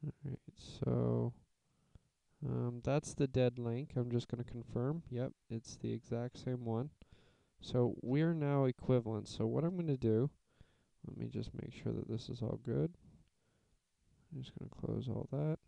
Alright, so that's the dead link. I'm just going to confirm. Yep, it's the exact same one. So we're now equivalent. So what I'm going to do, let me just make sure that this is all good. I'm just going to close all that.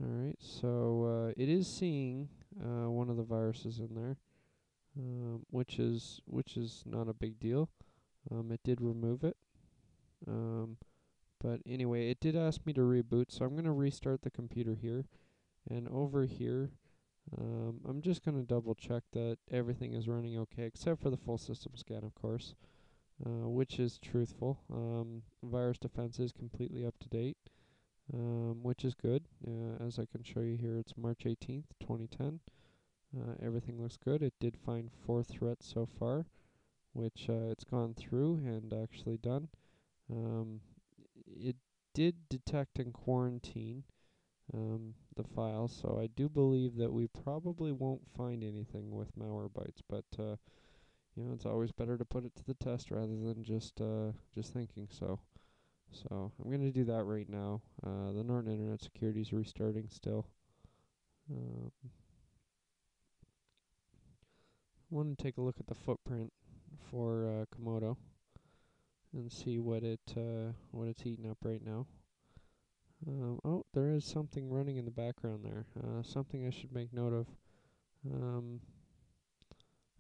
Alright, so it is seeing one of the viruses in there, which is not a big deal. It did remove it. But anyway, it did ask me to reboot, so I'm going to restart the computer here. And over here, I'm just going to double check that everything is running okay, except for the full system scan, of course, which is truthful. Virus defense is completely up to date, which is good. As I can show you here, it's March 18th, 2010. Everything looks good. It did find 4 threats so far, which it's gone through and actually done. It did detect and quarantine the file, so I do believe that we probably won't find anything with Malwarebytes, but it's always better to put it to the test rather than just thinking so. So I'm going to do that right now. The Norton Internet Security is restarting still. I want to take a look at the footprint for Comodo and see what it's eating up right now. Oh, there is something running in the background there. Something I should make note of. I'm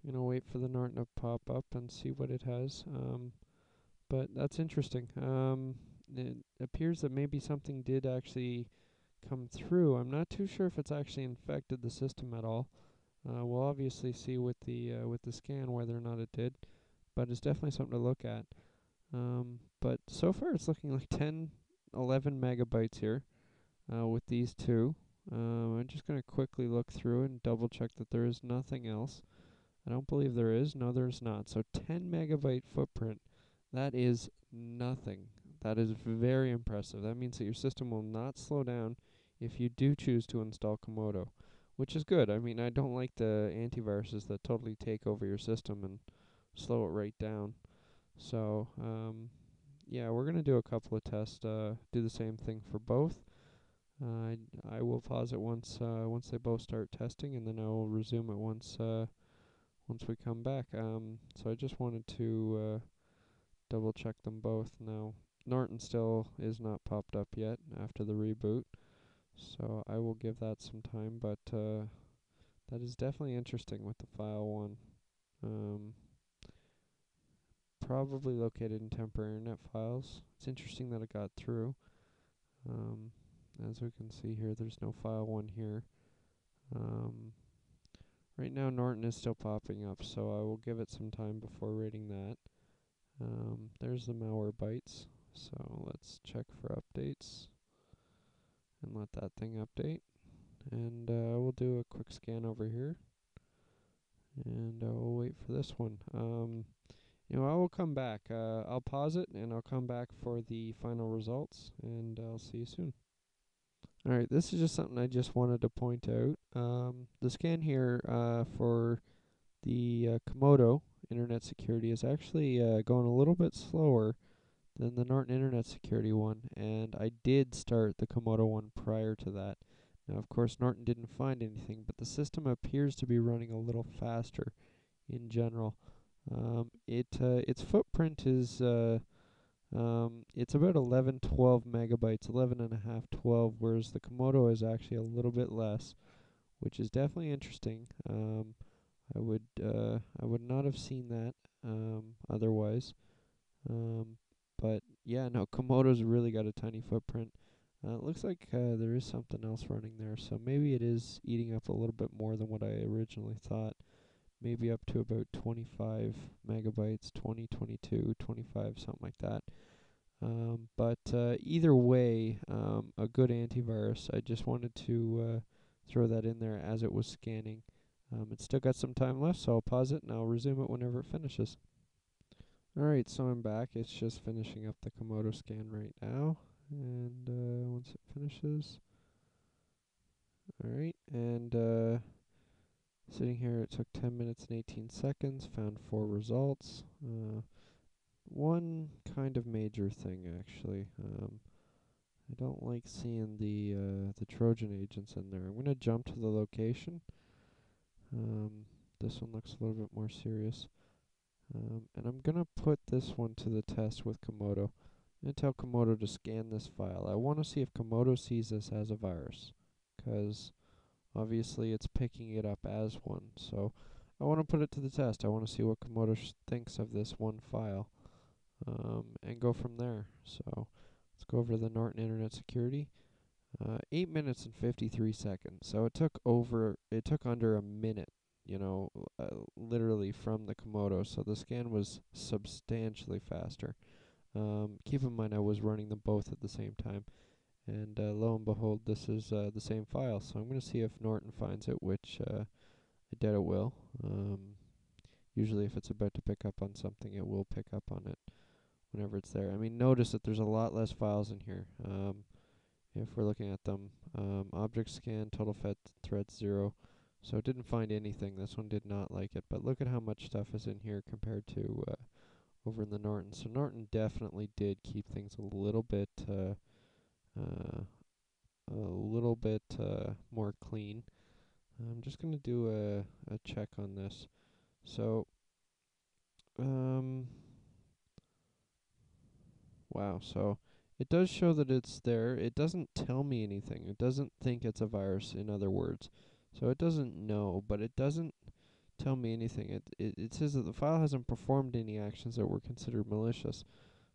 gonna wait for the Norton to pop up and see what it has. But that's interesting. It appears that maybe something did actually come through. I'm not too sure if it's actually infected the system at all. We'll obviously see with the scan whether or not it did, but it's definitely something to look at. But so far it's looking like 10, 11 megabytes here with these two. I'm just going to quickly look through and double check that there is nothing else. I don't believe there is. No, there's not. So 10 megabyte footprint. That is nothing. That is very impressive. That means that your system will not slow down if you do choose to install Comodo, which is good. I mean, I don't like the antiviruses that totally take over your system and slow it right down. So, yeah, we're going to do a couple of tests, do the same thing for both. I will pause it once they both start testing, and then I will resume it once we come back. So I just wanted to double check them both. Now Norton still is not popped up yet after the reboot, so I will give that some time. But that is definitely interesting with the file one. Um, Probably located in temporary internet files. It's interesting that it got through. Um, as we can see here, there's no file one here. Right now Norton is still popping up, so I will give it some time before rating that. There's the Malwarebytes, so let's check for updates and let that thing update. And we'll do a quick scan over here, and we'll wait for this one. I will come back. I'll pause it, and I'll come back for the final results, and I'll see you soon. Alright, this is just something I just wanted to point out. The scan here for the Comodo Internet Security is actually going a little bit slower than the Norton Internet Security one, and I did start the Comodo one prior to that. Now, of course, Norton didn't find anything, but the system appears to be running a little faster in general. Its footprint is it's about 11, 12 megabytes, 11 and a half, 12, whereas the Komodo is actually a little bit less, which is definitely interesting. I would not have seen that otherwise. But yeah, no, Komodo's really got a tiny footprint. It looks like there is something else running there, so maybe it is eating up a little bit more than what I originally thought. Maybe up to about 25 megabytes, 20, 22, 25, something like that. But either way, a good antivirus. I just wanted to throw that in there as it was scanning. It's still got some time left, so I'll pause it and I'll resume it whenever it finishes. Alright, so I'm back. It's just finishing up the Komodo scan right now. And once it finishes. Alright, and sitting here, it took 10 minutes and 18 seconds. Found 4 results. One kind of major thing, actually. I don't like seeing the Trojan agents in there. I'm gonna jump to the location. Um, this one looks a little bit more serious. And I'm gonna put this one to the test with Comodo. I'm gonna tell Comodo to scan this file. I want to see if Comodo sees this as a virus, 'cause obviously it's picking it up as one. So I want to put it to the test. I want to see what Comodo thinks of this one file, and go from there. So let's go over to the Norton Internet Security. 8 minutes and 53 seconds. So it took under a minute, literally from the Komodo. So the scan was substantially faster. Keep in mind I was running them both at the same time. And lo and behold, this is the same file. So I'm going to see if Norton finds it, which I doubt it will. Usually if it's about to pick up on something, it will pick up on it whenever it's there. I mean, notice that there's a lot less files in here. If we're looking at them, object scan, total threads 0. So it didn't find anything. This one did not like it. But look at how much stuff is in here compared to over in the Norton. So Norton definitely did keep things a little bit more clean. I'm just going to do a check on this. So, wow. So it does show that it's there. It doesn't tell me anything. It doesn't think it's a virus, in other words. So it doesn't know, but it doesn't tell me anything. It says that the file hasn't performed any actions that were considered malicious.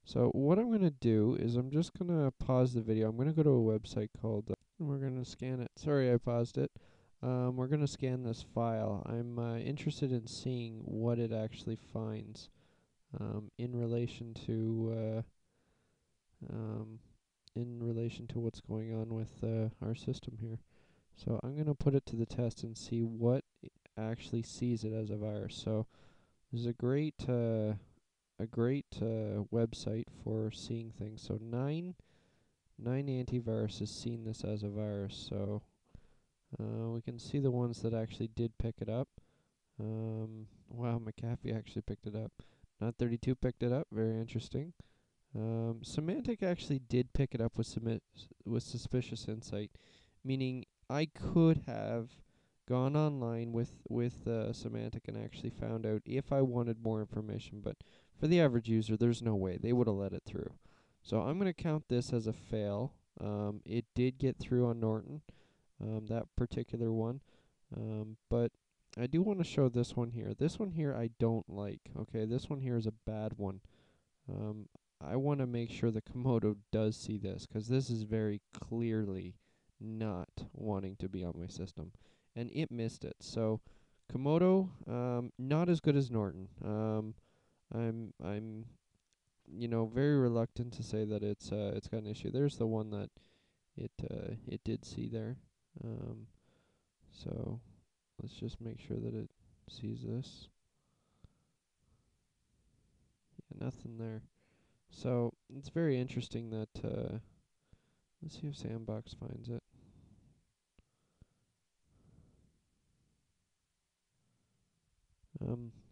So what I'm going to do is I'm just going to pause the video. I'm going to go to a website called, and we're going to scan it. Sorry, I paused it. We're going to scan this file. I'm interested in seeing what it actually finds in relation to what's going on with our system here. So I'm going to put it to the test and see what actually sees it as a virus. So there's a great website for seeing things. So nine antivirus has seen this as a virus. So we can see the ones that actually did pick it up. Wow, McAfee actually picked it up. Not 32 picked it up. Very interesting. Symantec actually did pick it up with suspicious insight, meaning I could have gone online with Symantec and actually found out if I wanted more information, but for the average user, there's no way. They would have let it through. So I'm going to count this as a fail. It did get through on Norton, that particular one, but I do want to show this one here. This one here I don't like. Okay, this one here is a bad one. I want to make sure the Comodo does see this, 'cause this is very clearly not wanting to be on my system, and it missed it. So Comodo, not as good as Norton. I'm very reluctant to say that it's got an issue. There's the one that it did see there. So let's just make sure that it sees this. Yeah, nothing there. So it's very interesting that let's see if Sandbox finds it.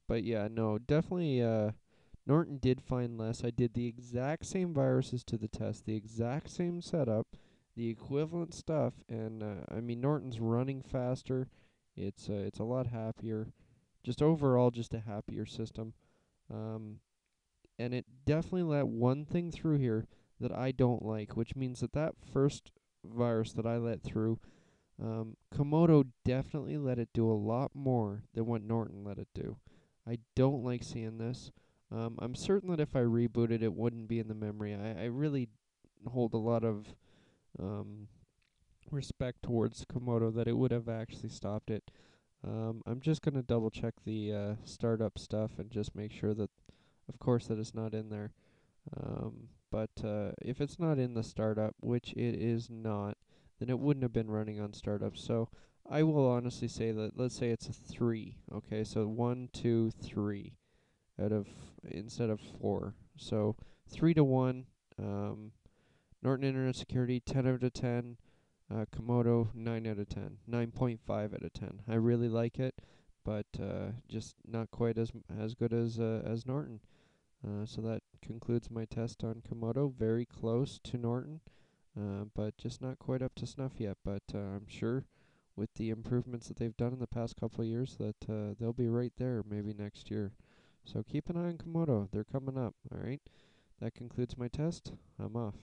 But yeah, no, definitely Norton did find less. I did the exact same viruses to the test, the exact same setup, the equivalent stuff, and I mean Norton's running faster. It's a lot happier. Just overall, just a happier system. And it definitely let one thing through here that I don't like, which means that first virus that I let through, Comodo definitely let it do a lot more than what Norton let it do. I don't like seeing this. I'm certain that if I rebooted, it wouldn't be in the memory. I really hold a lot of respect towards Comodo that it would have actually stopped it. I'm just going to double check the startup stuff and just make sure that, of course, that it's not in there. But if it's not in the startup, which it is not, then it wouldn't have been running on startup. So I will honestly say that, let's say it's a 3. Okay, so 1, 2, 3 out of instead of 4. So 3 to 1. Norton Internet Security 10 out of 10. Comodo 9 out of 10. 9.5 out of 10. I really like it, but just not quite as good as Norton. So that concludes my test on Comodo. Very close to Norton. but just not quite up to snuff yet. But I'm sure with the improvements that they've done in the past couple of years that they'll be right there maybe next year. So keep an eye on Comodo. They're coming up. All right. That concludes my test. I'm off.